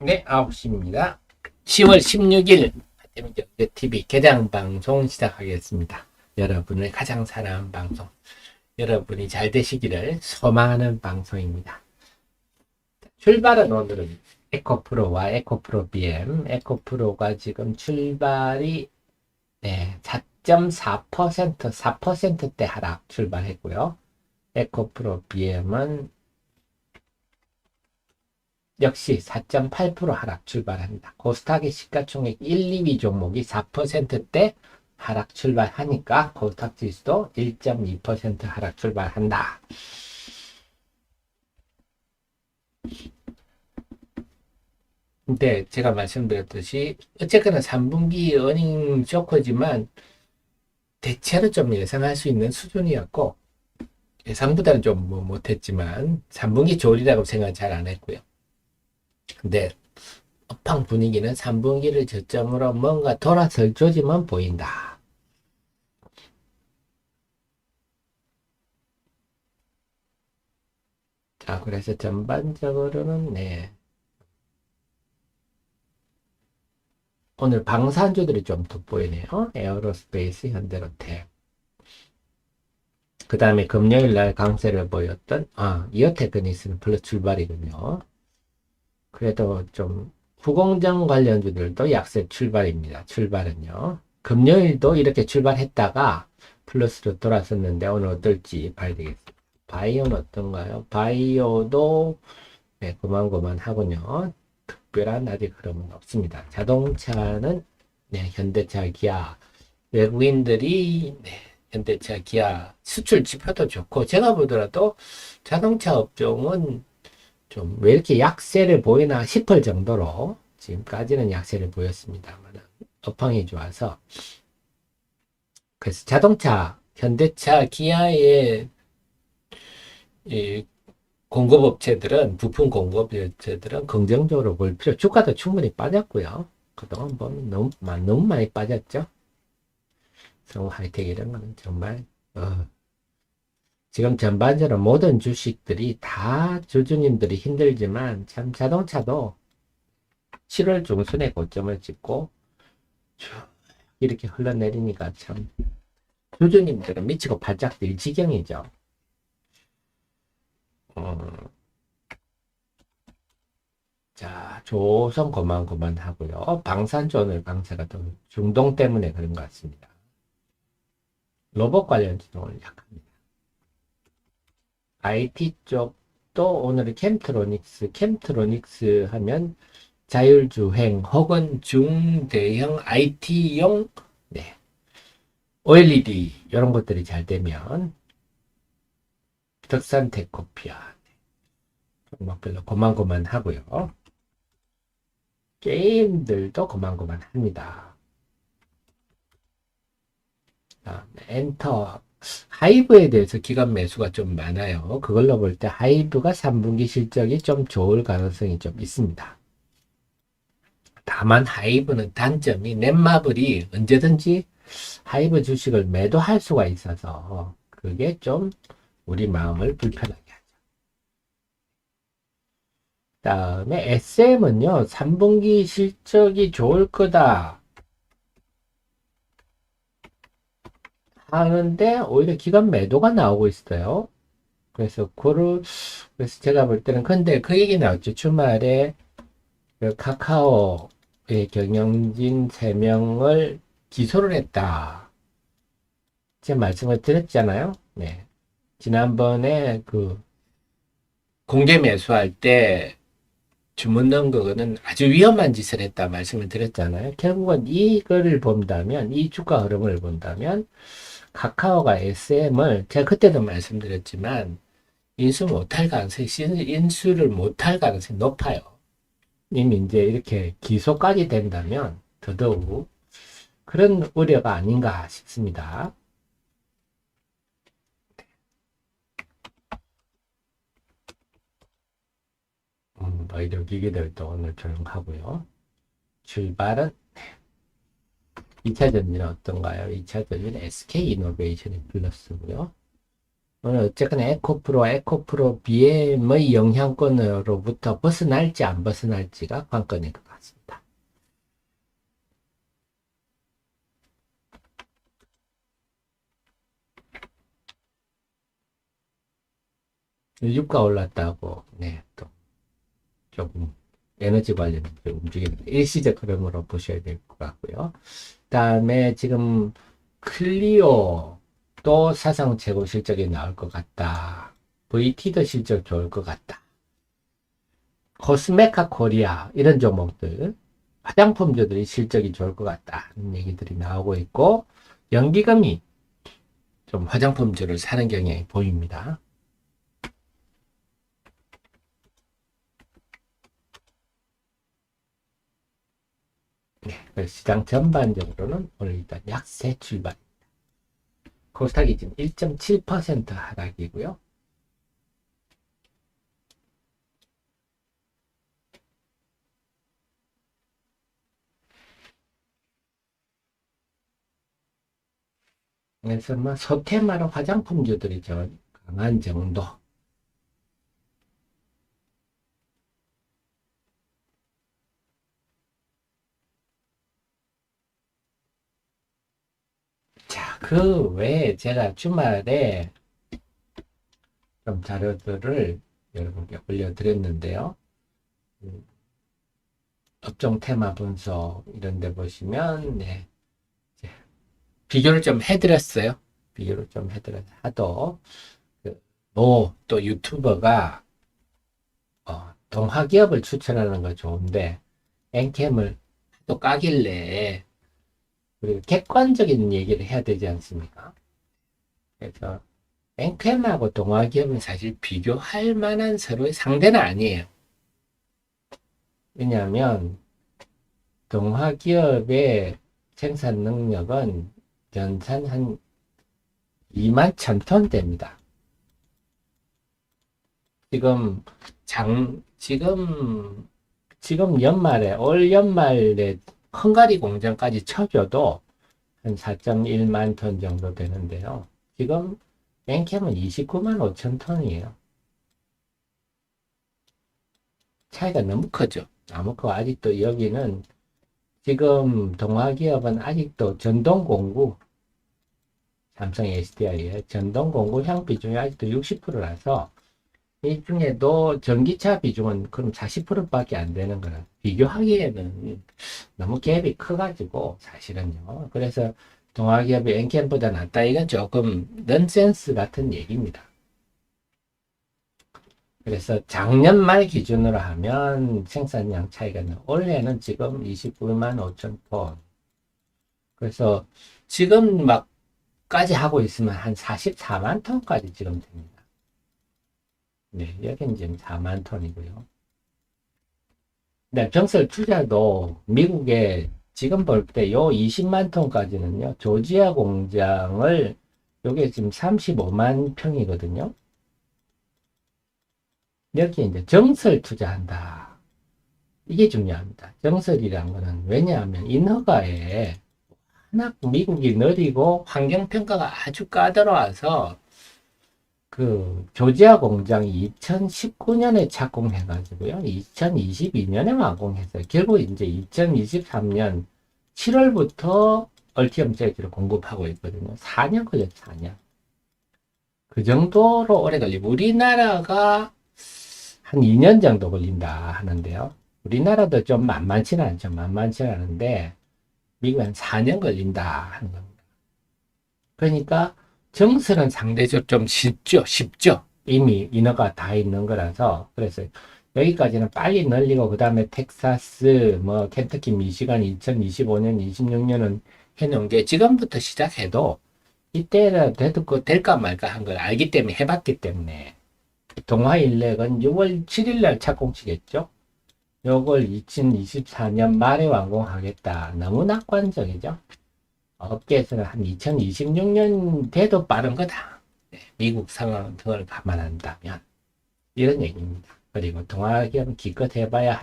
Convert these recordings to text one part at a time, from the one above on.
네, 9시입니다. 10월 16일 TV 개장 방송 시작하겠습니다. 여러분을 가장 사랑하는 방송, 여러분이 잘 되시기를 소망하는 방송입니다. 출발은 오늘은 에코프로와 에코프로 BM, 에코프로가 지금 출발이 4.4%, 4%대 하락 출발했고요. 에코프로 BM은 역시 4.8% 하락 출발합니다. 코스닥의 시가총액 1, 2위 종목이 4%대 하락 출발하니까 코스닥 지수도 1.2% 하락 출발한다. 근데 제가 말씀드렸듯이 어쨌거나 3분기 어닝 쇼크지만 대체로 좀 예상할 수 있는 수준이었고 예상보다는 좀 못했지만 3분기 좋으리라고 생각 잘 안 했고요. 근데 업황 분위기는 3분기를 저점으로 뭔가 돌아설 조짐은 보인다. 자, 그래서 전반적으로는 오늘 방산주들이 좀 돋보이네요. 에어로스페이스, 현대로템. 그 다음에 금요일 날 강세를 보였던 이어테크니스는 플러스 출발이군요. 그래도 좀 후공정 관련주들도 약세 출발입니다. 출발은요. 금요일도 이렇게 출발했다가 플러스로 돌아섰는데 오늘 어떨지 봐야 되겠습니다. 바이오는 어떤가요? 바이오도 고만고만 하군요. 특별한 아직 흐름은 없습니다. 자동차는 현대차, 기아, 외국인들이 현대차, 기아 수출 지표도 좋고 제가 보더라도 자동차 업종은 좀 왜 이렇게 약세를 보이나 싶을 정도로 지금까지는 약세를 보였습니다만 업황이 좋아서 그래서 자동차, 현대차, 기아의 이 공급업체들은 부품 공급업체들은 긍정적으로 볼 필요. 주가도 충분히 빠졌고요. 그동안 보면 너무 많이 빠졌죠. 성우 하이텍 이런 거는 정말 지금 전반적으로 모든 주식들이 다 주주님들이 힘들지만 참 자동차도 7월 중순에 고점을 찍고 쭉 이렇게 흘러내리니까 참 주주님들은 미치고 발작 뛸 지경이죠. 자, 조선 고만고만 하고요. 방산주 오늘 강세가 좀 중동 때문에 그런 것 같습니다. 로봇 관련주도 오늘 약합니다. IT 쪽도 오늘 캠트로닉스 하면 자율주행 혹은 중대형 IT용 OLED 이런 것들이 잘 되면 덕산테코피아 종목별로 고만고만 하고요. 게임들도 고만고만 합니다. 엔터 하이브에 대해서 기관 매수가 좀 많아요. 그걸로 볼 때 하이브가 3분기 실적이 좀 좋을 가능성이 좀 있습니다. 다만 하이브는 단점이 넷마블이 언제든지 하이브 주식을 매도할 수가 있어서 그게 좀 우리 마음을 불편하게 하죠. 다음에 SM은요, 3분기 실적이 좋을 거다 하는데 오히려 기관 매도가 나오고 있어요. 그래서 제가 볼 때는 근데 그 얘기 나왔죠. 주말에 그 카카오의 경영진 3명을 기소를 했다. 제가 말씀을 드렸잖아요. 네. 지난번에 그 공개 매수할 때 주문 넣은 거는 아주 위험한 짓을 했다 말씀을 드렸잖아요. 결국은 이거를 본다면, 이 주가 흐름을 본다면, 카카오가 SM을, 제가 그때도 말씀드렸지만, 인수를 못할 가능성이 높아요. 이미 이제 이렇게 기소까지 된다면, 더더욱 그런 우려가 아닌가 싶습니다. 의료기기들도 오늘 조용하고요. 출발은 2차 전지는 어떤가요? 2차 전지는 SK이노베이션이 플러스고요. 어쨌거나 에코프로 BM의 영향권으로부터 벗어날지 안 벗어날지가 관건인 것 같습니다. 유가 올랐다고, 네, 또 조금 에너지 관련 움직이는 일시적 흐름으로 보셔야 될 것 같고요. 그다음에 지금 클리오도 사상 최고 실적이 나올 것 같다. VT도 실적 좋을 것 같다. 코스메카 코리아 이런 종목들 화장품주들이 실적이 좋을 것 같다. 는 얘기들이 나오고 있고 연기금이 좀 화장품주를 사는 경향이 보입니다. 네, 그래서 시장 전반적으로는 오늘 일단 약세 출발. 코스닥이 지금 1.7% 하락이고요. 그래서 뭐 소테마로 화장품주들이 좀 강한 정도. 자, 그 외에 제가 주말에 좀 자료들을 여러분께 올려드렸는데요. 업종 테마 분석 이런 데 보시면 네, 비교를 좀 해드렸어요. 비교를 좀 해드렸 하도 또 유튜버가 동화기업을 추천하는 거 좋은데 엔캠을 또 까길래 그리고 객관적인 얘기를 해야 되지 않습니까? 그래서 엔캠하고 동화기업은 사실 비교할 만한 서로의 상대는 아니에요. 왜냐하면 동화기업의 생산 능력은 연산 한 2만 1,000톤 됩니다. 지금 올 연말에 헝가리 공장까지 쳐줘도 한 4.1만 톤 정도 되는데요. 지금 엔캠은 29만 5천 톤이에요. 차이가 너무 크죠. 아무튼 아직도 여기는 지금 동화기업은 아직도 전동공구 삼성 SDI의 전동공구향 비중이 아직도 60%라서 이 중에도 전기차 비중은 그럼 40%밖에 안 되는 거라 비교하기에는 너무 갭이 커가지고 사실은요. 그래서 동화기업이 엔캠보다 낫다 이건 조금 넌센스 같은 얘기입니다. 그래서 작년 말 기준으로 하면 생산량 차이가 올해는 지금 29만 5천 톤. 그래서 지금 막까지 하고 있으면 한 44만 톤까지 지금 됩니다. 네, 여기는 지금 4만 톤이고요. 네, 병설 투자도 미국에 지금 볼 때 요 20만 톤까지는요, 조지아 공장을 요게 지금 35만 평이거든요. 여기에 이제 정설 투자한다. 이게 중요합니다. 정설이란 거는 왜냐하면 인허가에 워낙 미국이 느리고 환경평가가 아주 까다로워서 그 조지아 공장이 2019년에 착공해가지고요. 2022년에 완공했어요. 결국 이제 2023년 7월부터 얼티엄 재즈를 공급하고 있거든요. 4년 걸렸죠, 4년. 그 정도로 오래 걸리고 우리나라가 한 2년 정도 걸린다 하는데요. 우리나라도 좀 만만치는 않죠. 만만치는 않은데 미국은 4년 걸린다 하는 겁니다. 그러니까 정설은 상대적으로 좀 쉽죠. 이미 인허가 다 있는 거라서. 그래서 여기까지는 빨리 늘리고, 그 다음에 텍사스, 뭐, 켄터키, 미시간 2025년, 26년은 해놓은 게 지금부터 시작해도 이때는 될까 말까 한 걸 알기 때문에 해봤기 때문에. 동화일렉은 6월 7일 날 착공치겠죠? 요걸 2024년 말에 완공하겠다. 너무 낙관적이죠? 업계에서는 한 2026년 돼도 빠른 거다. 네, 미국 상황 등을 감안한다면 이런 얘기입니다. 그리고 동화기업은 기껏 해봐야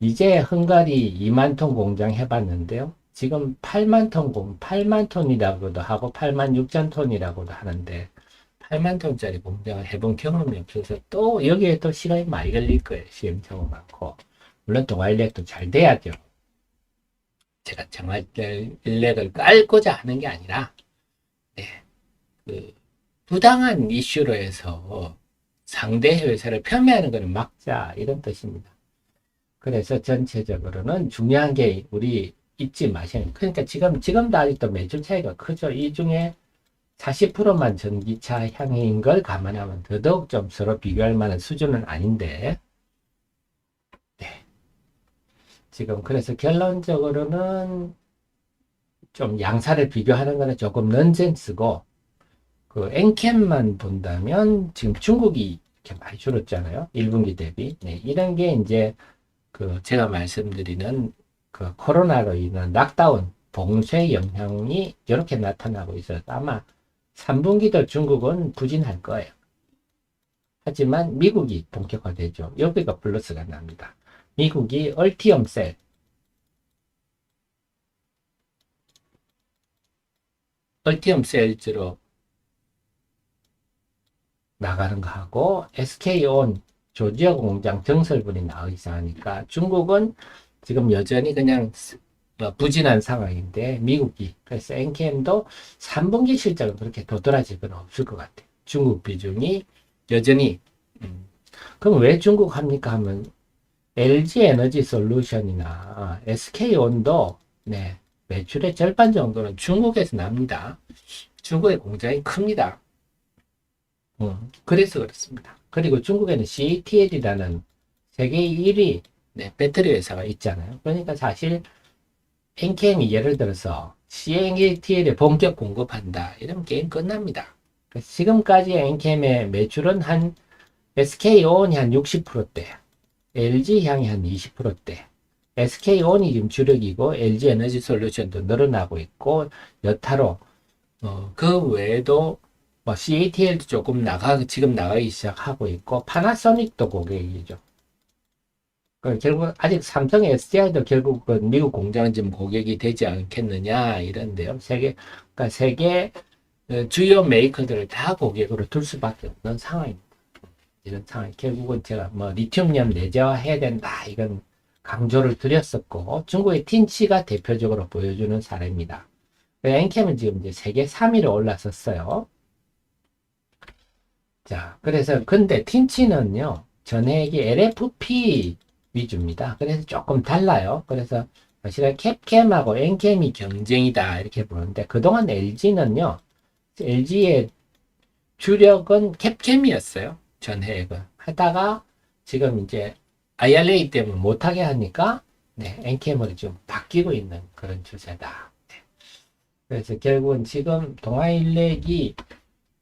이제 헝가리 2만 톤 공장 해봤는데요. 지금 8만 톤이라고도 하고 8만 6천 톤이라고도 하는데 8만 돈짜리 공장을 해본 경험이 없어서 또 여기에 또 시간이 많이 걸릴 거예요. 시행착오 많고. 물론 동아일렉도 잘 돼야죠. 제가 정알렉을 깔고자 하는 게 아니라, 네, 그 부당한 이슈로 해서 상대 회사를 폄훼하는 것을 막자 이런 뜻입니다. 그래서 전체적으로는 중요한 게 우리 잊지 마시는. 그러니까 지금도 아직도 매출 차이가 크죠. 이 중에 40%만 전기차 향인 걸 감안하면 더더욱 좀 서로 비교할 만한 수준은 아닌데, 네. 지금 그래서 결론적으로는 좀 양사를 비교하는 거는 조금 넌센스고, 그 엔캠만 본다면 지금 중국이 이렇게 많이 줄었잖아요. 1분기 대비. 네, 이런 게 이제 그 제가 말씀드리는 그 코로나로 인한 락다운 봉쇄 영향이 이렇게 나타나고 있어서 아마 3분기도 중국은 부진할 거예요. 하지만 미국이 본격화되죠. 여기가 플러스가 납니다. 미국이 얼티엄 셀즈로 나가는 거 하고 SK온 조지아 공장 증설분이 나오기 하니까 중국은 지금 여전히 그냥 부진한 상황인데 미국이 그래서 NKM도 3분기 실적은 그렇게 도드라질 건 없을 것 같아요. 중국 비중이 여전히 그럼 왜 중국 합니까 하면 LG 에너지 솔루션이나 SK온도 네, 매출의 절반 정도는 중국에서 납니다. 중국의 공장이 큽니다. 그래서 그렇습니다. 그리고 중국에는 CATL이라는 세계 1위 네, 배터리 회사가 있잖아요. 그러니까 사실 NKM이 예를 들어서 CATL에 본격 공급한다. 이러면 게임 끝납니다. 지금까지 NKM의 매출은 한 SK온이 한 60%대, LG향이 한 20%대, SK온이 지금 주력이고 LG 에너지 솔루션도 늘어나고 있고 여타로 그 외에도 뭐 CATL도 조금 지금 나가기 시작하고 있고 파나소닉도 고객이죠. 결국 아직 삼성 SDI도 결국은 미국 공장은 지금 고객이 되지 않겠느냐 이런데요. 그러니까 세계 주요 메이커들을 다 고객으로 둘 수밖에 없는 상황입니다. 이런 상황. 결국은 제가 뭐 리튬염 내재화해야 된다 이건 강조를 드렸었고 중국의 틴치가 대표적으로 보여주는 사례입니다. 엔캠은 지금 이제 세계 3위로 올라섰어요. 자, 그래서 근데 틴치는요 전액이 LFP 위주입니다. 그래서 조금 달라요. 그래서 사실은 캡캠하고 엔캠이 경쟁이다 이렇게 보는데 그동안 LG는요 LG의 주력은 캡캠이었어요. 전해액은 하다가 지금 이제 IRA 때문에 못하게 하니까 네, 엔캠으로 좀 바뀌고 있는 그런 추세다. 네. 그래서 결국은 지금 동아일렉이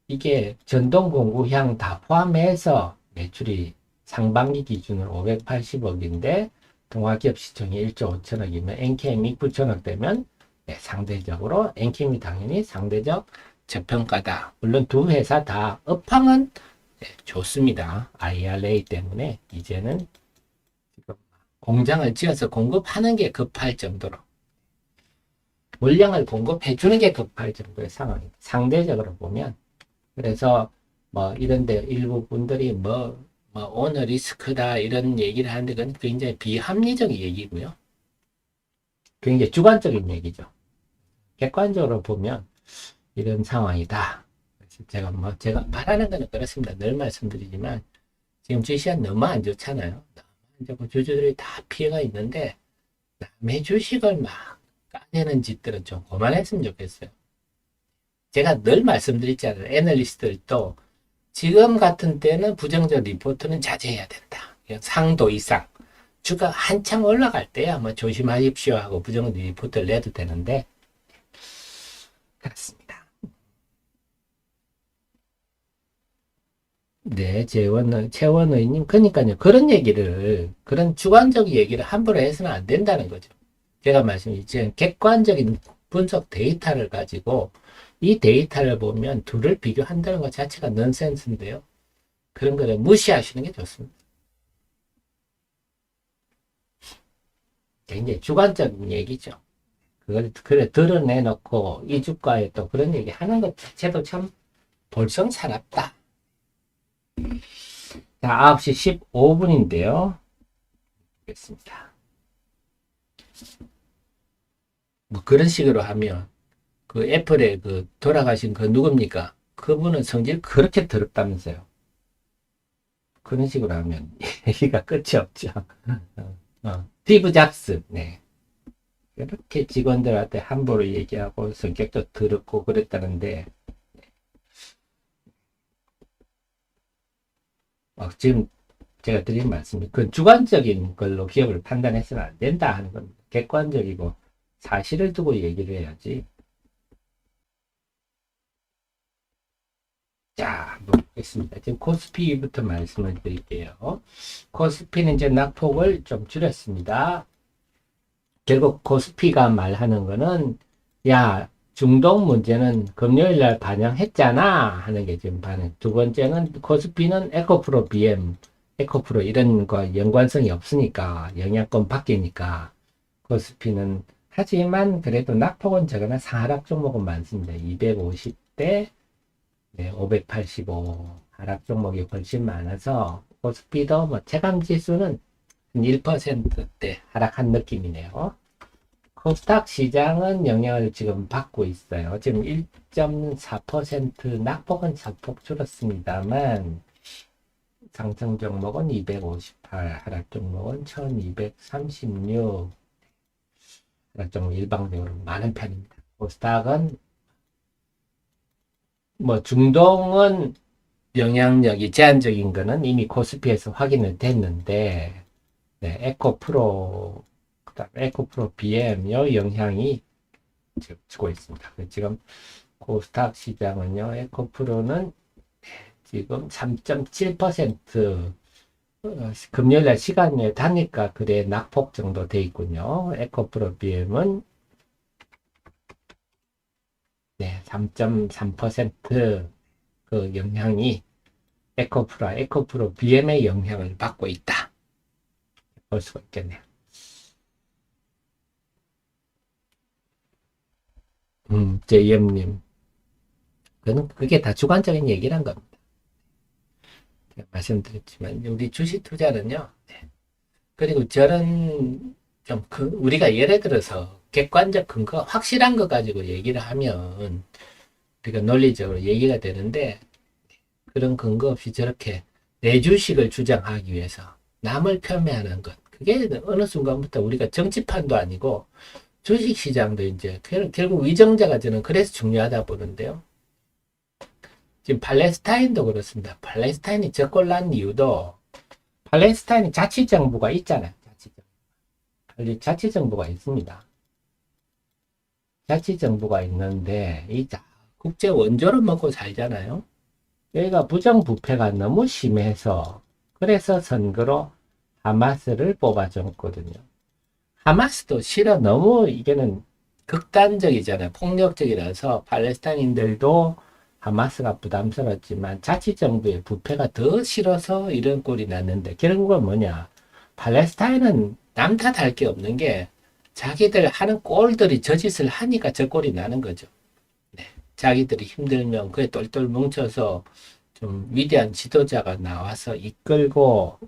이게 전동공구향 다 포함해서 매출이 상반기 기준으로 580억인데 동아기업 시총이 1조 5천억이면 엔캠이 9천억 되면 네, 상대적으로 엔캠이 당연히 상대적 저평가다. 물론 두 회사 다 업황은 네, 좋습니다. IRA 때문에 이제는 지금 공장을 지어서 공급하는 게 급할 정도로 물량을 공급해 주는 게 급할 정도의 상황입니다. 상대적으로 보면 그래서 뭐 이런데 일부 분들이 뭐 오늘 리스크다 이런 얘기를 하는데 그건 굉장히 비합리적인 얘기고요. 굉장히 주관적인 얘기죠. 객관적으로 보면 이런 상황이다. 제가 바라는 거는 그렇습니다. 늘 말씀드리지만 지금 주시가 너무 안 좋잖아요. 너무 주주들이 다 피해가 있는데 남의 주식을 막 까내는 짓들은 좀 그만했으면 좋겠어요. 제가 늘 말씀드리잖아요. 애널리스트들도 지금 같은 때는 부정적 리포트는 자제해야 된다. 상도 이상. 주가 한참 올라갈 때야 뭐 조심하십시오 하고 부정적 리포트를 내도 되는데 그렇습니다. 네, 최원의님. 그러니까요. 그런 주관적 얘기를 함부로 해서는 안 된다는 거죠. 제가 말씀드린 객관적인 분석 데이터를 가지고 이 데이터를 보면 둘을 비교한다는 것 자체가 넌센스인데요. 그런 거를 무시하시는 게 좋습니다. 굉장히 주관적인 얘기죠. 그걸 드러내놓고 이 주가에 또 그런 얘기 하는 것 자체도 참 볼성 살았다. 자, 9시 15분인데요. 보겠습니다. 뭐 그런 식으로 하면 그 애플의 그 돌아가신 그 누굽니까? 그분은 성질 그렇게 더럽다면서요. 그런 식으로 하면 얘기가 끝이 없죠. 스티브 잡스, 네. 이렇게 직원들한테 함부로 얘기하고 성격도 더럽고 그랬다는데, 지금 제가 드린 말씀이 그 주관적인 걸로 기업을 판단해서는 안 된다 하는 겁니다. 객관적이고 사실을 두고 얘기를 해야지. 자, 보겠습니다. 지금 코스피부터 말씀을 드릴게요. 코스피는 이제 낙폭을 좀 줄였습니다. 결국 코스피가 말하는 거는, 야, 중동 문제는 금요일 날 반영했잖아 하는 게 지금 반응. 두 번째는 코스피는 에코프로 BM, 에코프로 이런 거 연관성이 없으니까 영향권 바뀌니까 코스피는, 하지만 그래도 낙폭은 적으나 상하락 종목은 많습니다. 250대 네, 585 하락 종목이 훨씬 많아서 코스피도 뭐 체감 지수는 1%대 하락한 느낌이네요. 코스닥 시장은 영향을 지금 받고 있어요. 지금 1.4% 낙폭은 소폭 줄었습니다만 상승 종목은 258, 하락 종목은 1236, 하락 종목 일방적으로 많은 편입니다. 코스닥은 뭐 중동은 영향력이 제한적인 거는 이미 코스피에서 확인을 됐는데, 네, 에코프로, 그다음 에코프로 BM의 영향이 주고 있습니다. 지금 코스닥 시장은요, 에코프로는 지금 3.7% 금요일날 시간에 다니까 그래 낙폭 정도 돼 있군요. 에코프로 BM은 네, 3.3% 그 영향이 에코프로 BM의 영향을 받고 있다. 볼 수가 있겠네요. JM님. 그게 다 주관적인 얘기란 겁니다. 제가 말씀드렸지만, 우리 주식 투자는요, 네. 그리고 저는 우리가 예를 들어서 객관적 근거, 확실한 거 가지고 얘기를 하면, 우리가 논리적으로 얘기가 되는데, 그런 근거 없이 저렇게 내 주식을 주장하기 위해서 남을 폄훼하는 것. 그게 어느 순간부터 우리가 정치판도 아니고 주식시장도 이제 결국 위정자가 저는 그래서 중요하다 보는데요. 지금 팔레스타인도 그렇습니다. 팔레스타인이 저꼴 난 이유도 팔레스타인이 자치정부가 있잖아요. 자치정부가 있습니다. 자치정부가 있는데 이 국제 원조를 먹고 살잖아요. 여기가 부정부패가 너무 심해서 그래서 선거로 하마스를 뽑아줬거든요. 하마스도 실은 너무 이게는 극단적이잖아요. 폭력적이라서 팔레스타인들도 하마스가 부담스럽지만 자치정부의 부패가 더 싫어서 이런 꼴이 났는데 결국은 뭐냐. 팔레스타인은 남 탓할 게 없는 게 자기들 하는 꼴들이 저 짓을 하니까 저 꼴이 나는 거죠. 네. 자기들이 힘들면 그에 똘똘 뭉쳐서 좀 위대한 지도자가 나와서 이끌고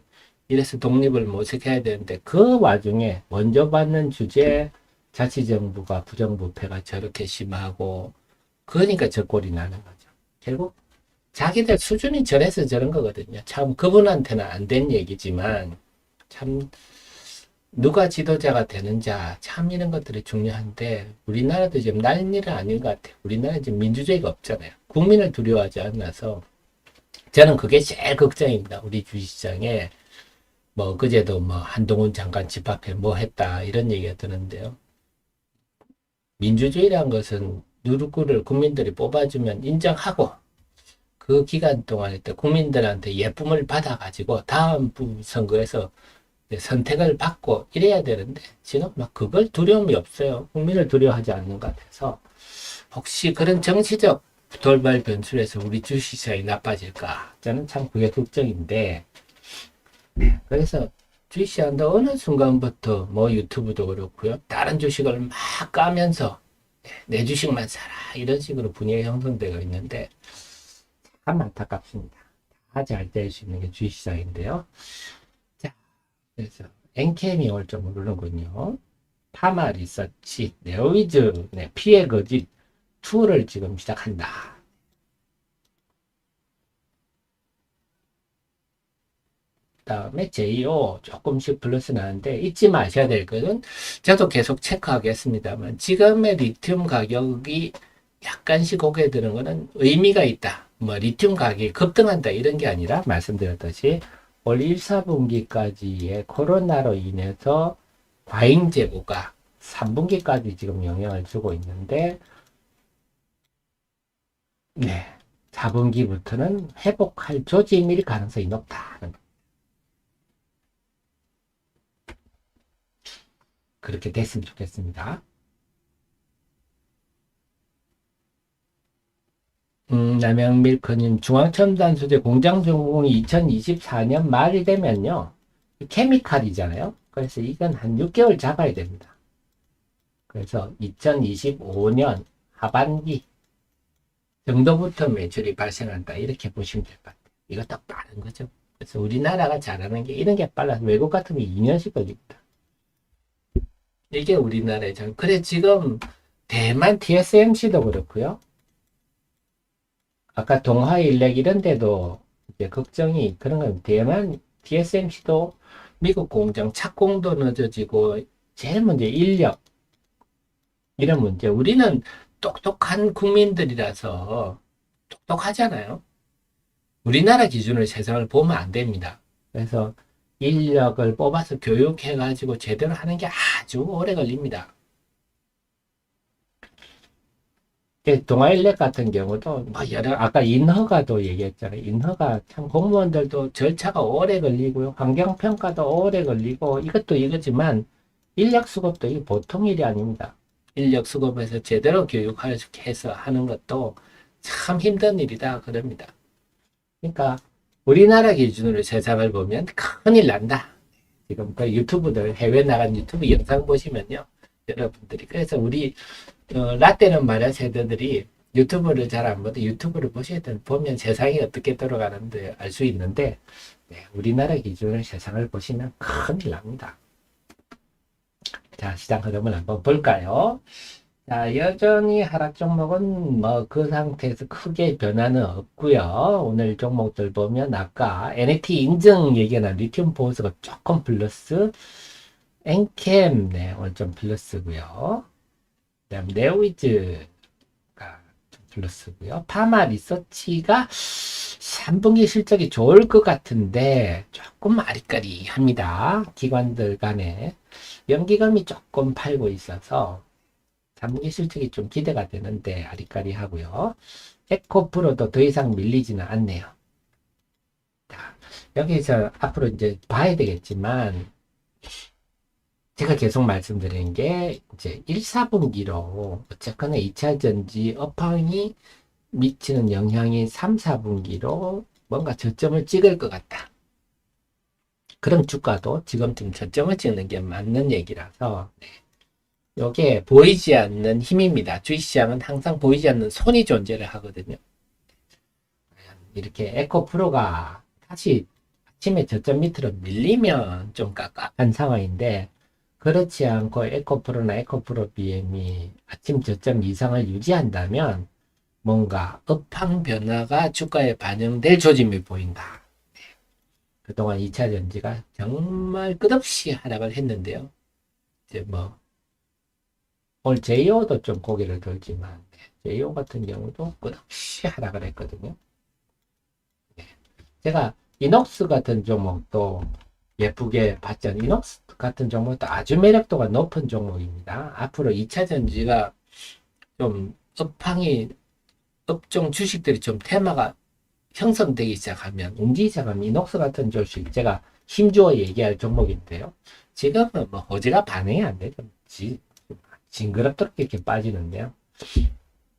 이래서 독립을 모색해야 되는데 그 와중에 먼저 받는 주제에 자치정부가 부정부패가 저렇게 심하고 그러니까 저 꼴이 나는 거죠. 결국 자기들 수준이 저래서 저런 거거든요. 참 그분한테는 안 된 얘기지만 참 누가 지도자가 되는자 참 이런 것들이 중요한데 우리나라도 지금 난리는 아닌 것 같아요. 우리나라는 지금 민주주의가 없잖아요. 국민을 두려워하지 않아서 저는 그게 제일 걱정입니다. 우리 주식시장에 뭐 그제도 뭐 한동훈 장관 집 앞에 뭐 했다 이런 얘기가 드는데요. 민주주의라는 것은 누구를 국민들이 뽑아주면 인정하고 그 기간 동안에 또 국민들한테 예쁨을 받아가지고 다음 선거에서 선택을 받고 이래야 되는데 지금 막 그걸 두려움이 없어요. 국민을 두려워하지 않는 것 같아서 혹시 그런 정치적 돌발 변수로 해서 우리 주식시장이 나빠질까? 저는 참 그게 걱정인데 그래서 주식시장도 어느 순간부터 뭐 유튜브도 그렇고요. 다른 주식을 막 까면서 내 주식만 사라 이런 식으로 분위기가 형성되고 있는데 참 안타깝습니다. 다 잘 될 수 있는 게 주식시장인데요. 자, 그래서 엔캠이 올 줄 모르는군요. 파마 리서치, 네오위즈, 네, 피해 거짓 2를 지금 시작한다. 다음에 JO 조금씩 플러스 나는데 잊지 마셔야 될 것은 저도 계속 체크하겠습니다만 지금의 리튬 가격이 약간씩 고개 드는 것은 의미가 있다. 뭐 리튬 가격이 급등한다 이런 게 아니라 말씀드렸듯이 올 1, 4분기까지의 코로나로 인해서 과잉 재고가 3분기까지 지금 영향을 주고 있는데 네, 4분기부터는 회복할 조짐일 가능성이 높다. 그렇게 됐으면 좋겠습니다. 남양밀크님, 중앙첨단소재 공장 준공이 2024년 말이 되면요. 케미칼이잖아요. 그래서 이건 한 6개월 잡아야 됩니다. 그래서 2025년 하반기 정도부터 매출이 발생한다. 이렇게 보시면 될 것 같아요. 이거 딱 빠른 거죠. 그래서 우리나라가 잘하는 게 이런 게 빨라서 외국 같은 게 2년씩 걸립니다. 이게 우리나라의 장. 그래, 지금 대만 TSMC도 그렇고요. 아까 동화일렉 이런 데도 이제 걱정이 그런 건 대만 TSMC도 미국 공장 착공도 늦어지고 제일 문제 인력 이런 문제. 우리는 똑똑한 국민들이라서 똑똑하잖아요. 우리나라 기준으로 세상을 보면 안 됩니다. 그래서 인력을 뽑아서 교육해가지고 제대로 하는 게 아주 오래 걸립니다. 동아일렉 같은 경우도 뭐 여러 아까 인허가도 얘기했잖아요. 인허가 참 공무원들도 절차가 오래 걸리고요. 환경평가도 오래 걸리고 이것도 이거지만 인력 수급도 이게 보통 일이 아닙니다. 인력 수급에서 제대로 교육해서 하는 것도 참 힘든 일이다 그럽니다. 그러니까 우리나라 기준으로 세상을 보면 큰일 난다. 지금 그 유튜브들 해외 나간 유튜브 영상 보시면요. 여러분들이 그래서 우리 라떼는 말이야 세대들이 유튜브를 잘 안 보도 유튜브를 보셔야 돼. 보면 세상이 어떻게 돌아가는지 알 수 있는데 네, 우리나라 기준으로 세상을 보시면 큰일 납니다. 자, 시장 흐름을 한번 볼까요? 자, 여전히 하락 종목은 뭐 그 상태에서 크게 변화는 없고요. 오늘 종목들 보면 아까 NAT 인증 얘기나 리튬 보수가 조금 플러스, 엔캠 네, 오늘 좀 플러스고요. 그다음 네오위즈가 좀 플러스고요. 파마 리서치가 3분기 실적이 좋을 것 같은데 조금 아리까리합니다. 기관들 간에 연기금이 조금 팔고 있어서 3분기 실적이 좀 기대가 되는데 아리까리하고요. 에코프로도 더 이상 밀리지는 않네요. 자, 여기서 앞으로 이제 봐야 되겠지만 제가 계속 말씀드리는 게 이제 1, 4분기로 어쨌거나 2차 전지 업황이 미치는 영향이 3, 4분기로 뭔가 저점을 찍을 것 같다. 그럼 주가도 지금쯤 저점을 찍는 게 맞는 얘기라서 네. 이게 보이지 않는 힘입니다. 주식시장은 항상 보이지 않는 손이 존재를 하거든요. 이렇게 에코프로가 다시 아침에 저점 밑으로 밀리면 좀 깝깝한 상황인데 그렇지 않고 에코프로나 에코프로 BM이 아침 저점 이상을 유지한다면 뭔가 업황 변화가 주가에 반영될 조짐이 보인다. 그동안 2차 전지가 정말 끝없이 하락을 했는데요. 이제 뭐 오늘 JO도 좀 고개를 들지만 JO 같은 경우도 끝없이 하락을 했거든요. 제가 이녹스 같은 종목도 예쁘게 봤잖아요. 이녹스 같은 종목도 아주 매력도가 높은 종목입니다. 앞으로 2차 전지가 좀 업황이 업종 주식들이 좀 테마가 형성되기 시작하면 움직이기 시작하면 이녹스 같은 주식 제가 힘주어 얘기할 종목인데요. 지금은 뭐 호재가 반응이 안 되죠. 징그럽도록 이렇게 빠지는데요.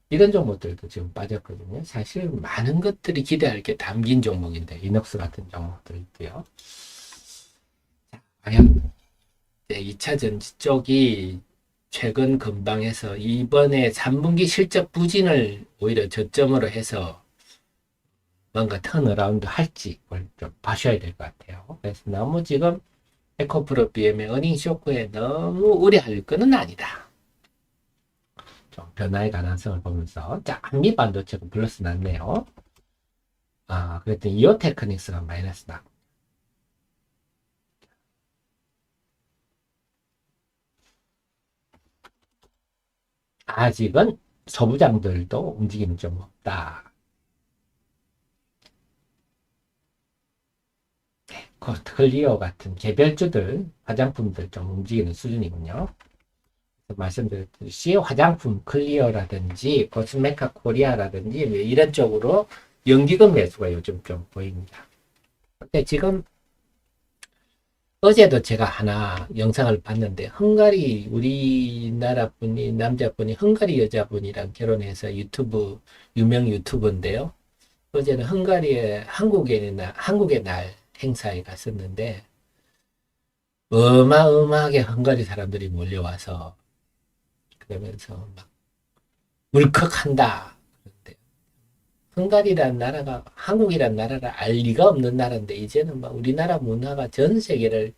이런 종목들도 지금 빠졌거든요. 사실 많은 것들이 기대할 게 담긴 종목인데 이녹스 같은 종목들도요. 과연 2차 전지 쪽이 최근 근방에서 이번에 3분기 실적 부진을 오히려 저점으로 해서 뭔가 턴어라운드 할지 그걸 좀 봐셔야 될 것 같아요. 그래서 너무 지금 에코프로 BM의 어닝 쇼크에 너무 우려할 거는 아니다. 좀 변화의 가능성을 보면서 자, 한미 반도체가 플러스 났네요. 아, 그랬더니 이오 테크닉스가 마이너스 나. 아직은 소부장들도 움직임이 좀 없다. 클리어 같은 개별주들, 화장품들 좀 움직이는 수준이군요. 말씀드렸듯이 화장품 클리어라든지 코스메카 코리아라든지 이런 쪽으로 연기금 매수가 요즘 좀 보입니다. 근데 지금 어제도 제가 하나 영상을 봤는데 헝가리 우리나라 분이 남자분이 헝가리 여자분이랑 결혼해서 유튜브 유명 유튜버인데요. 어제는 헝가리에 한국의 날 행사에 갔었는데 어마어마하게 헝가리 사람들이 몰려와서 그러면서 막 울컥한다. 그런데 헝가리란 나라가 한국이란 나라를 알 리가 없는 나라인데 이제는 막 우리나라 문화가 전 세계를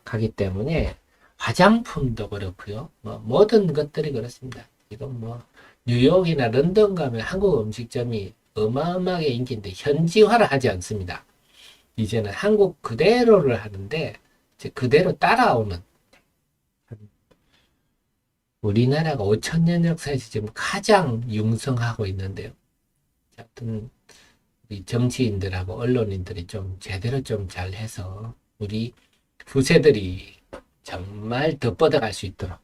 가기 때문에 화장품도 그렇고요. 뭐 모든 것들이 그렇습니다. 지금 뭐 뉴욕이나 런던 가면 한국 음식점이 어마어마하게 인기인데 현지화를 하지 않습니다. 이제는 한국 그대로를 하는데 그대로 따라오는 우리나라가 5천 년 역사에서 지금 가장 융성하고 있는데요. 하여튼 우리 정치인들하고 언론인들이 좀 제대로 좀 잘해서 우리 후세들이 정말 더 뻗어갈 수 있도록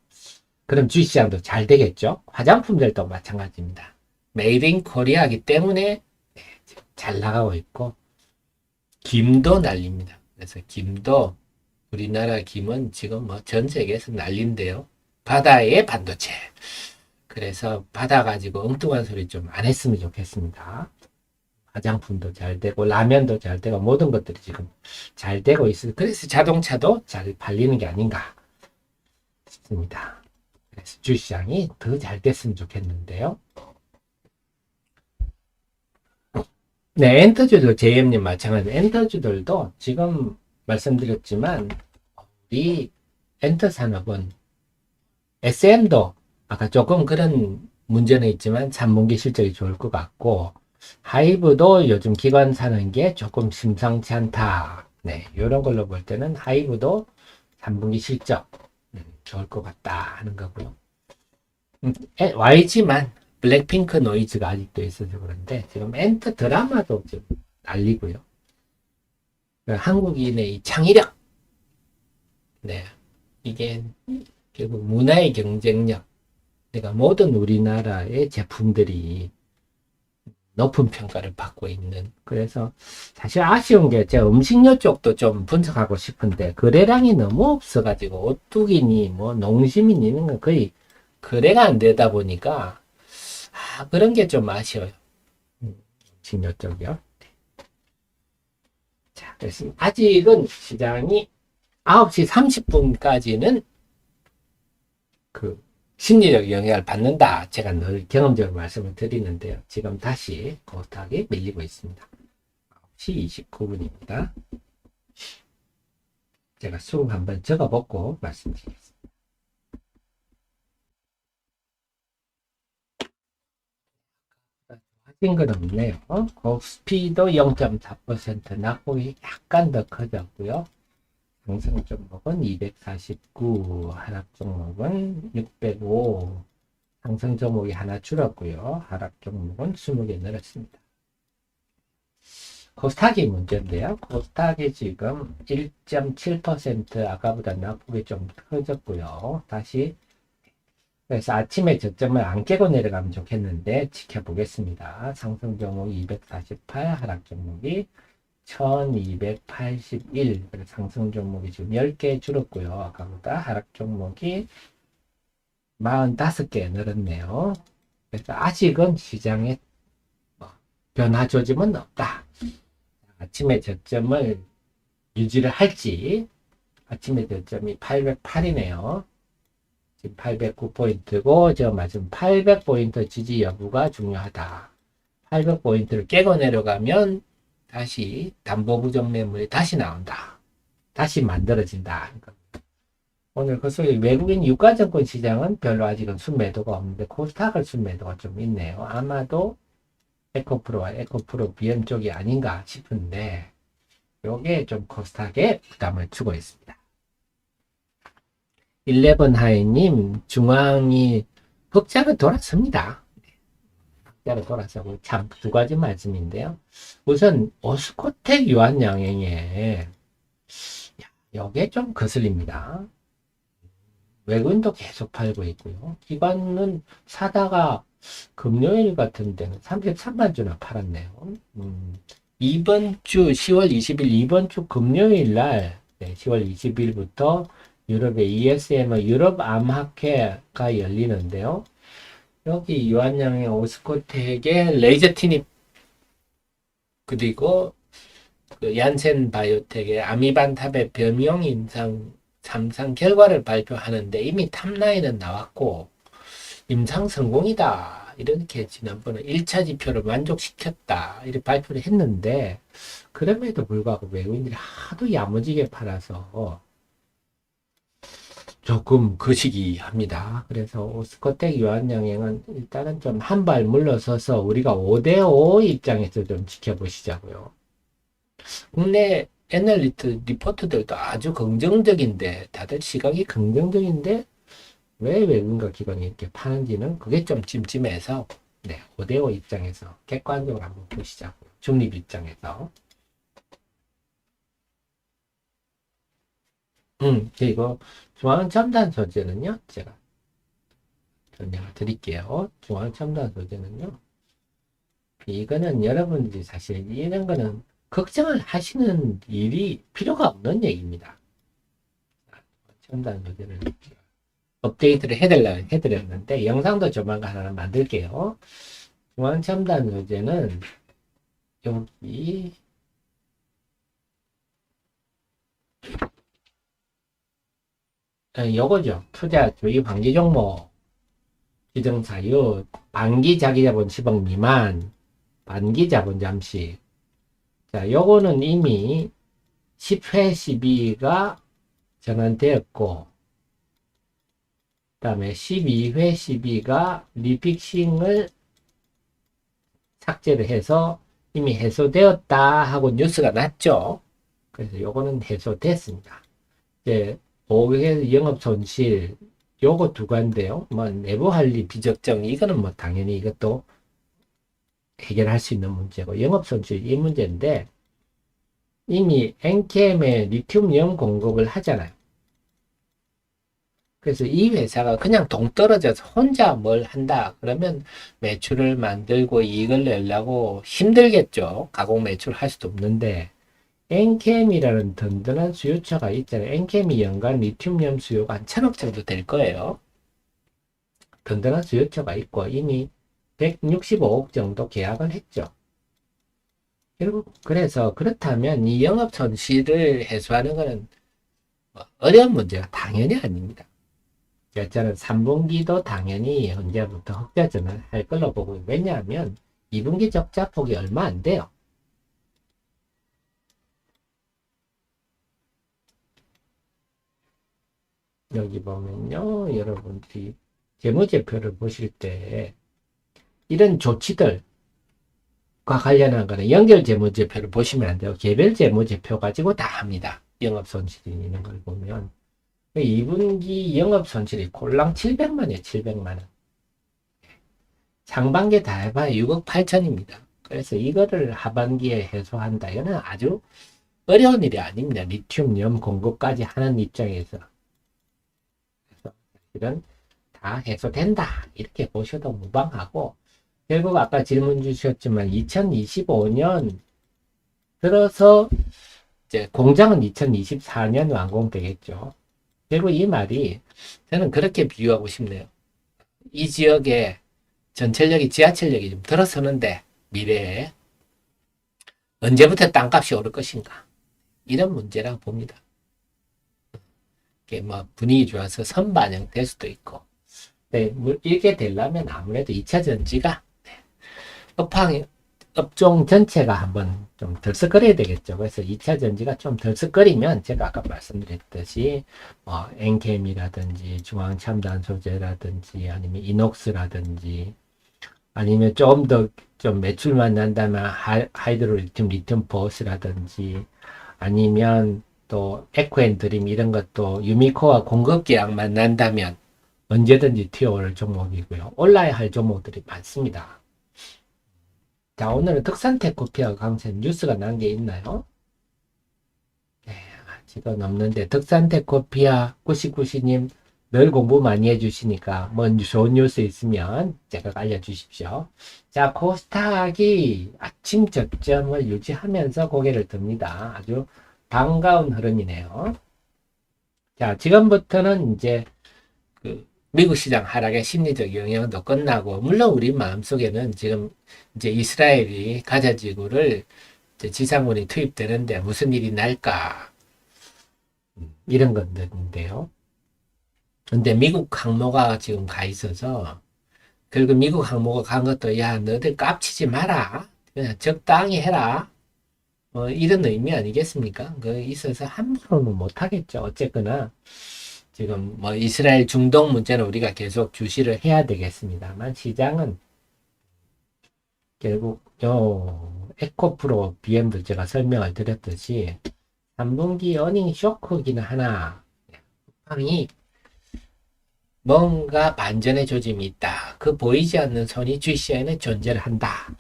그럼 주식시장도 잘 되겠죠. 화장품들도 마찬가지입니다. 메이드 인 코리아이기 때문에 잘 나가고 있고 김도 난립니다. 그래서 김도 우리나라 김은 지금 뭐 전 세계에서 난린데요. 바다의 반도체. 그래서 바다 가지고 엉뚱한 소리 좀 안 했으면 좋겠습니다. 화장품도 잘 되고 라면도 잘 되고 모든 것들이 지금 잘 되고 있어요. 그래서 자동차도 잘 팔리는 게 아닌가 싶습니다. 그래서 주시장이 더 잘 됐으면 좋겠는데요. 네, 엔터주들 JM님 마찬가지. 엔터주들도 지금 말씀드렸지만 우리 엔터 산업은 SM도 아까 조금 그런 문제는 있지만 3분기 실적이 좋을 것 같고 하이브도 요즘 기관 사는 게 조금 심상치 않다. 네, 이런 걸로 볼 때는 하이브도 3분기 실적 좋을 것 같다 하는 거고요. YG만 블랙핑크 노이즈가 아직도 있어서 그런데 지금 엔터 드라마도 좀 날리고요. 한국인의 이 창의력, 네, 이게 결국 문화의 경쟁력, 그러니까 모든 우리나라의 제품들이 높은 평가를 받고 있는. 그래서 사실 아쉬운 게 제가 음식료 쪽도 좀 분석하고 싶은데 거래량이 너무 없어가지고 오뚜기니 뭐 농심이니 이런 건 거의 거래가 안 되다 보니까 그런 게 좀 아쉬워요. 음식료 쪽이요. 자, 그래서 아직은 시장이 9시 30분까지는 그 심리적 영향을 받는다. 제가 늘 경험적으로 말씀을 드리는데요. 지금 다시 고스닥이 밀리고 있습니다. 9시 29분입니다. 제가 수급 한번 적어보고 말씀드리겠습니다. 하신 건 없네요. 코스피도 0.4% 낙폭이 약간 더 커졌고요. 상승 종목은 249, 하락 종목은 605, 상승 종목이 하나 줄었고요. 하락 종목은 20개 늘었습니다. 코스닥이 문제인데요. 코스닥이 지금 1.7% 아까보다 낙폭이 좀 커졌고요. 다시 그래서 아침에 저점을 안 깨고 내려가면 좋겠는데 지켜보겠습니다. 상승 종목이 248, 하락 종목이 1281. 상승 종목이 지금 10개 줄었고요. 아까보다 하락 종목이 45개 늘었네요. 그래서 아직은 시장에 변화 조짐은 없다. 아침에 저점을 유지를 할지, 아침에 저점이 808이네요. 지금 809포인트고, 제가 말씀 800포인트 지지 여부가 중요하다. 800포인트를 깨고 내려가면 다시 담보부정 매물이 다시 나온다. 다시 만들어진다. 오늘 그 소리 외국인 유가증권 시장은 별로 아직은 순매도가 없는데 코스닥은 순매도가 좀 있네요. 아마도 에코프로와 에코프로 비연 쪽이 아닌가 싶은데 요게 좀 코스닥에 부담을 주고 있습니다. 11 하이님 중앙이 흑자로 돌았습니다. 흑자로 돌아서고 참 두 가지 말씀인데요. 우선 오스코텍 유한양행에 요게 좀 거슬립니다. 외국인도 계속 팔고 있고요. 기관은 사다가 금요일 같은 데는 33만 주나 팔았네요. 이번 주 10월 20일 이번 주 금요일 날 10월 20일부터 유럽의 ESM 유럽 암학회가 열리는데요. 여기 유한양의 오스코텍의 레이저 티닙 그리고 그 얀센 바이오텍의 아미반탑의 병용 임상 3상 결과를 발표하는데 이미 탑라인은 나왔고 임상 성공이다 이렇게 지난번에 1차 지표를 만족시켰다 이렇게 발표를 했는데 그럼에도 불구하고 외국인들이 하도 야무지게 팔아서 조금 거시기합니다. 그래서 오스코텍 유한양행은 일단은 좀 한 발 물러서서 우리가 5대5 입장에서 좀 지켜보시자고요. 국내 애널리스트 리포트들도 아주 긍정적인데 다들 시각이 긍정적인데 왜 외국인과 기관이 이렇게 파는지는 그게 좀 찜찜해서 5대5 입장에서 객관적으로 한번 보시자고요. 중립 입장에서. 그리고 중앙첨단 소재는요, 제가 설명을 드릴게요. 중앙첨단 소재는요, 이거는 여러분들이 사실 이런 거는 걱정을 하시는 일이 필요가 없는 얘기입니다. 첨단 소재를 업데이트를 해드렸는데, 영상도 조만간 하나 만들게요. 중앙첨단 소재는 여기, 요거죠. 투자 주의 반기 종목 지정 사유 반기 자기자본 10억 미만 반기 자본 잠시. 자, 요거는 이미 10회 시비가 전환되었고 그 다음에 12회 시비가 리픽싱을 삭제를 해서 이미 해소되었다 하고 뉴스가 났죠. 그래서 요거는 해소됐습니다. 이제 5회 영업 손실 요거 두 가지인데요. 뭐 내부 관리 비적정 이거는 뭐 당연히 이것도 해결할 수 있는 문제고 영업 손실 이 문제인데 이미 엔캠에 리튬이온 공급을 하잖아요. 그래서 이 회사가 그냥 동떨어져서 혼자 뭘 한다 그러면 매출을 만들고 이익을 내려고 힘들겠죠. 가공 매출을 할 수도 없는데 엔캠이라는 든든한 수요처가 있잖아요. 엔캠이 연간 리튬이온 수요가 한 1000억 정도 될 거예요. 든든한 수요처가 있고 이미 165억 정도 계약을 했죠. 결국 그래서 그렇다면 이 영업 손실을 해소하는 것은 어려운 문제가 당연히 아닙니다. 저는 3분기도 당연히 언제부터 흑자전을 할 걸로 보고 왜냐하면 2분기 적자폭이 얼마 안 돼요. 여기 보면요, 여러분들이 재무제표를 보실 때 이런 조치들과 관련한 거는 연결 재무제표를 보시면 안 돼요. 개별 재무제표 가지고 다 합니다. 영업손실이 있는 걸 보면 2분기 영업손실이 꼴랑 700만이에요. 700만원. 상반기에 다 해봐야 6억 8천입니다. 그래서 이거를 하반기에 해소한다. 이거는 아주 어려운 일이 아닙니다. 리튬이온 공급까지 하는 입장에서. 그래서 이런 다 해소된다. 이렇게 보셔도 무방하고 결국 아까 질문 주셨지만 2025년 들어서 이제 공장은 2024년 완공되겠죠. 결국 이 말이 저는 그렇게 비유하고 싶네요. 이 지역에 전철역이 지하철역이 좀 들어서는데 미래에 언제부터 땅값이 오를 것인가 이런 문제라고 봅니다. 이게 뭐 분위기 좋아서 선반영 될 수도 있고 네, 이렇게 되려면 아무래도 2차 전지가 업황이 업종 전체가 한번 좀 덜썩거려야 되겠죠. 그래서 2차 전지가 좀 덜썩거리면 제가 아까 말씀드렸듯이 엔캠이라든지 중앙첨단 소재라든지 아니면 이녹스라든지 아니면 좀 더 좀 매출만 난다면 하이드로 리튬 포스라든지 아니면 또 에코앤드림 이런 것도 유미코어 공급 계약만 난다면 언제든지 튀어오를 종목이고요. 올라야 할 종목들이 많습니다. 자, 오늘은 덕산테크피아 강세 뉴스가 난 게 있나요? 네, 아직은 없는데 덕산테크피아 99시님 늘 공부 많이 해주시니까 뭐 좋은 뉴스 있으면 제가 알려주십시오. 자, 코스닥이 아침 저점을 유지하면서 고개를 듭니다. 아주 반가운 흐름이네요. 자, 지금부터는 이제 그 미국 시장 하락의 심리적 영향도 끝나고, 물론 우리 마음속에는 지금 이제 이스라엘이 가자 지구를 이제 지상군이 투입되는데 무슨 일이 날까 이런 건데요. 근데 미국 항모가 지금 가 있어서, 그리고 미국 항모가 간 것도 야 너들 깝치지 마라, 그냥 적당히 해라, 이런 의미 아니겠습니까? 그 있어서 함부로는 못하겠죠. 어쨌거나 지금 뭐 이스라엘 중동 문제는 우리가 계속 주시를 해야 되겠습니다만, 시장은 결국 요 에코프로 BM도 제가 설명을 드렸듯이 3분기 어닝 쇼크기는 하나, 상이 뭔가 반전의 조짐이 있다. 그 보이지 않는 선이 GCN에 존재를 한다.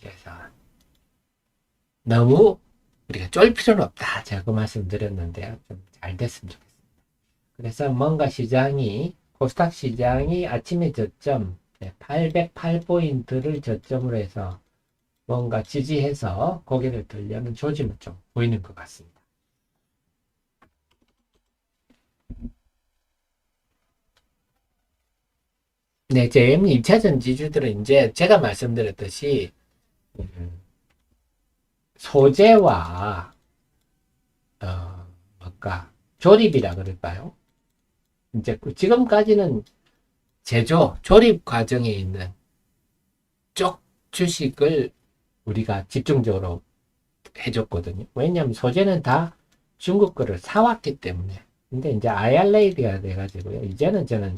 그래서 너무 우리가 쫄 필요는 없다. 제가 그 말씀 드렸는데요. 좀 잘 됐으면 좋겠습니다. 그래서 뭔가 시장이, 코스닥 시장이 아침에 저점 808포인트를 저점으로 해서 뭔가 지지해서 고개를 들려는 조짐은 좀 보이는 것 같습니다. 네, 제 1차전 지주들은 이제 제가 말씀드렸듯이 소재와 뭔가 조립이라 그럴까요? 이제 지금까지는 제조, 조립 과정에 있는 쪽 주식을 우리가 집중적으로 해줬거든요. 왜냐하면 소재는 다 중국 거를 사왔기 때문에. 근데 이제 IRA가 돼가지고요. 이제는 저는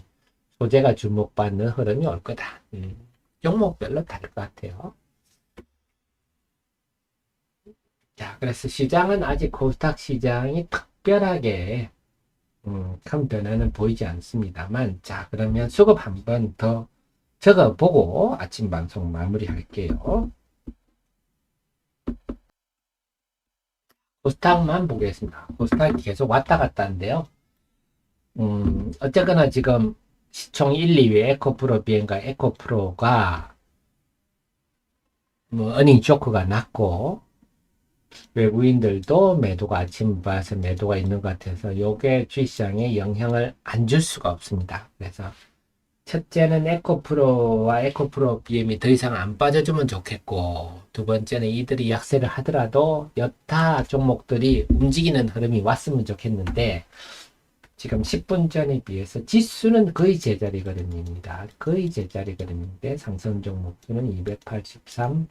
소재가 주목받는 흐름이 올 거다. 종목별로 다를 것 같아요. 자, 그래서 시장은 아직 코스닥 시장이 특별하게 큰 변화는 보이지 않습니다만, 자, 그러면 수급 한 번 더 적어보고 아침 방송 마무리 할게요. 코스닥만 보겠습니다. 코스닥이 계속 왔다 갔다 하는데요. 어쨌거나 지금 시총 1, 2위 에코프로 비엔과 에코프로가 뭐 어닝 쇼크가 났고, 외국인들도 매도가 아침 봐서 매도가 있는 것 같아서 요게 주시장에 영향을 안 줄 수가 없습니다. 그래서 첫째는 에코프로와 에코프로 BM이 더 이상 안 빠져주면 좋겠고, 두 번째는 이들이 약세를 하더라도 여타 종목들이 움직이는 흐름이 왔으면 좋겠는데, 지금 10분 전에 비해서 지수는 거의 제자리 걸음입니다. 거의 제자리 걸음인데 상승 종목수는 283,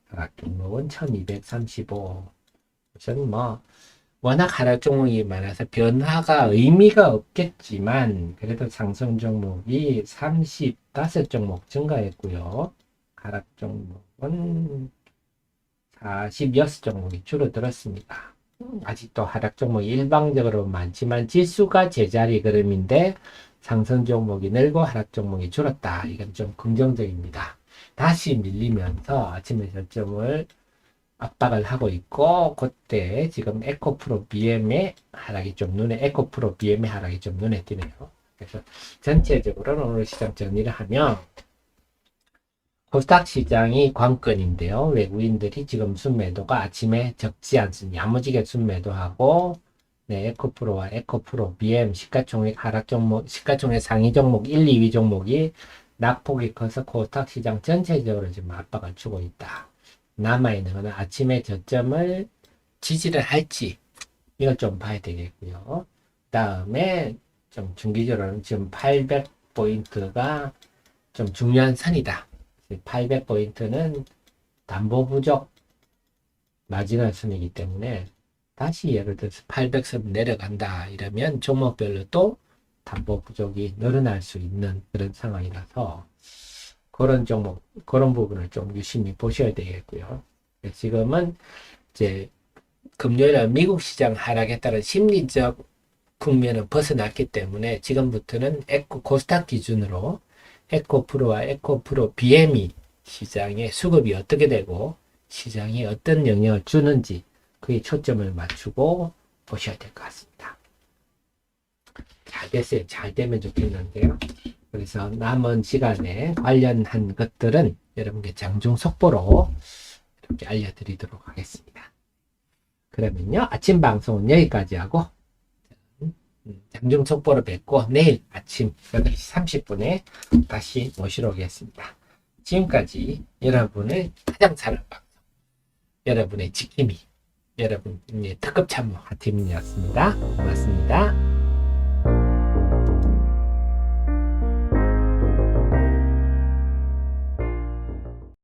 하락 종목은 1235. 우선 뭐 워낙 하락 종목이 많아서 변화가 의미가 없겠지만, 그래도 상승 종목이 35종목 증가했고요. 하락 종목은 46종목이 줄어들었습니다. 아직도 하락 종목이 일방적으로 많지만 지수가 제자리 걸음인데 상승 종목이 늘고 하락 종목이 줄었다. 이건 좀 긍정적입니다. 다시 밀리면서 아침에 저점을 압박을 하고 있고, 그때 지금 에코프로 BM의 하락이 좀 에코프로 BM의 하락이 좀 눈에 띄네요. 그래서 전체적으로는 오늘 시장 정리를 하면 코스닥 시장이 관건인데요. 외국인들이 지금 순매도가 아침에 적지 않습니다. 야무지게 순매도하고, 네, 에코프로와 에코프로 BM 시가총액 하락 종목, 시가총액 상위 종목 1, 2위 종목이 낙폭이 커서 코스닥 시장 전체적으로 지금 압박을 주고 있다. 남아있는 거는 아침에 저점을 지지를 할지, 이걸 좀 봐야 되겠고요. 다음에 좀 중기적으로는 지금 800포인트가 좀 중요한 선이다. 800포인트는 담보 부족 마지노 순이기 때문에 다시 예를 들어서 800선 내려간다 이러면 종목별로 또 담보 부족이 늘어날 수 있는 그런 상황이라서 그런 종목, 그런 부분을 좀 유심히 보셔야 되겠고요. 지금은 이제 금요일에 미국 시장 하락에 따른 심리적 국면을 벗어났기 때문에 지금부터는 에코 코스닥 기준으로 에코프로와 에코프로 BME 시장의 수급이 어떻게 되고 시장이 어떤 영향을 주는지 그에 초점을 맞추고 보셔야 될 것 같습니다. 잘 됐어요. 잘 되면 좋겠는데요. 그래서 남은 시간에 관련한 것들은 여러분께 장중 속보로 이렇게 알려드리도록 하겠습니다. 그러면요, 아침 방송은 여기까지 하고 장중 속보로 뵙고 내일 아침 8시 30분에 다시 모시러 오겠습니다. 지금까지 여러분의 가장 사랑하는 방송, 여러분의 지킴이, 여러분의 특급 참모 하팀이었습니다. 고맙습니다.